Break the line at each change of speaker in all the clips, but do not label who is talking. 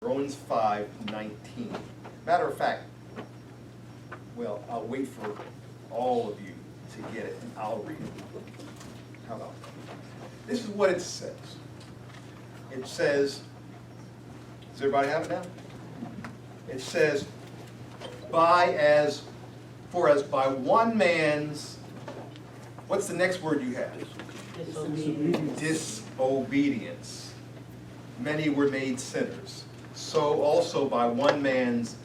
Romans 5:19. Matter of fact, well, I'll wait for all of you to get it, and I'll read it. How about that? This is what it says. It says, does everybody have it now? It says, for as by one man's, what's the next word you have? Disobedience. Many were made sinners. So also by one man's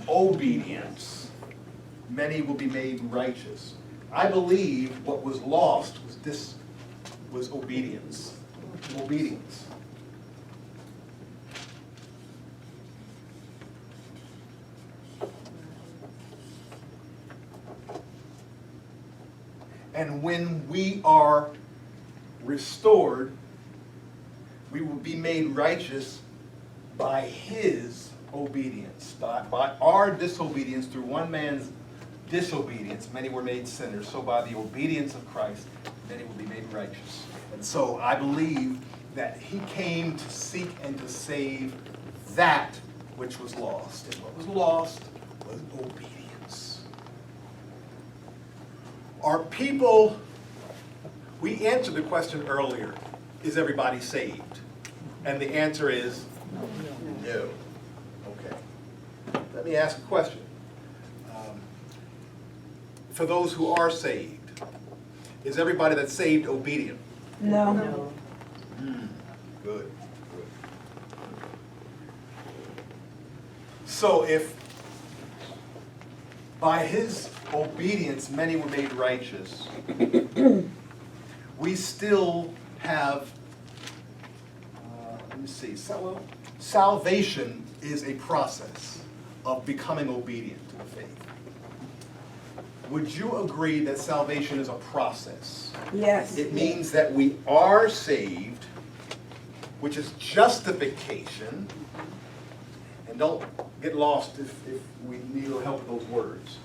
obedience, many will be made righteous. I believe what was lost was obedience. Obedience. And when we are restored, we will be made righteous by his obedience. By our disobedience, through one man's disobedience, many were made sinners. So by the obedience of Christ, many will be made righteous. And so I believe that he came to seek and to save that which was lost. And what was lost was obedience. Are people, we answered the question earlier, is everybody saved? And the answer is no. Okay. Let me ask a question. For those who are saved, is everybody that's saved obedient?
No.
No.
Good. So if by his obedience many were made righteous, we still have, let me see, salvation is a process of becoming obedient to the faith. Would you agree that salvation is a process?
Yes.
It means that we are saved, which is justification. And don't get lost if we need a little help with those words.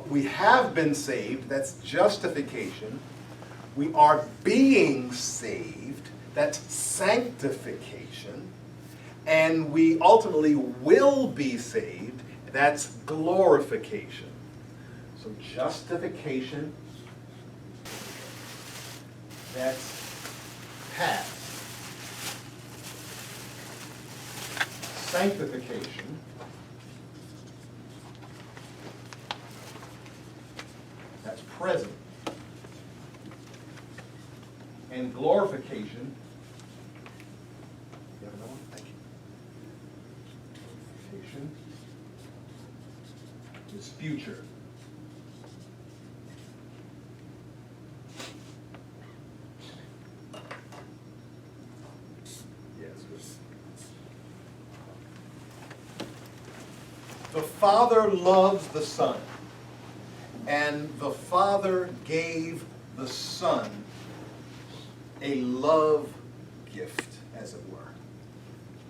We have been saved, that's justification. We are being saved, that's sanctification. And we ultimately will be saved, that's glorification. So justification, that's past. Sanctification, that's present. And glorification, you have another one? Thank you. Glorification is future. The Father loves the Son, and the Father gave the Son a love gift, as it were,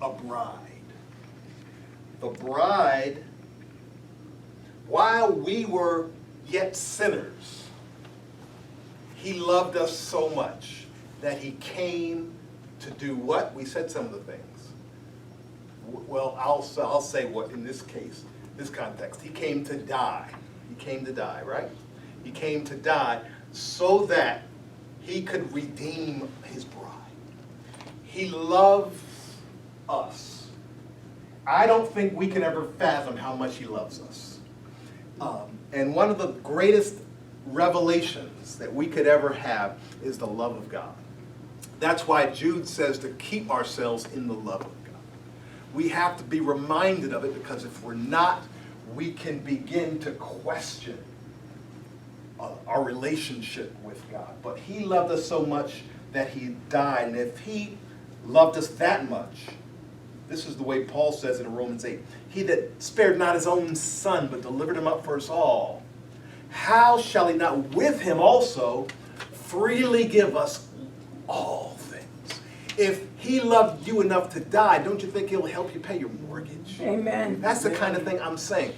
a bride. The bride, while we were yet sinners, he loved us so much that he came to do what? We said some of the things. Well, I'll say what in this case, this context. He came to die. He came to die, right? He came to die so that he could redeem his bride. He loves us. I don't think we can ever fathom how much he loves us. And one of the greatest revelations that we could ever have is the love of God. That's why Jude says to keep ourselves in the love of God. We have to be reminded of it, because if we're not, we can begin to question our relationship with God. But he loved us so much that he died. And if he loved us that much, this is the way Paul says it in Romans 8. He that spared not his own son, but delivered him up for us all, how shall he not with him also freely give us all things? If he loved you enough to die, don't you think he'll help you pay your mortgage?
Amen.
That's the kind of thing I'm saying.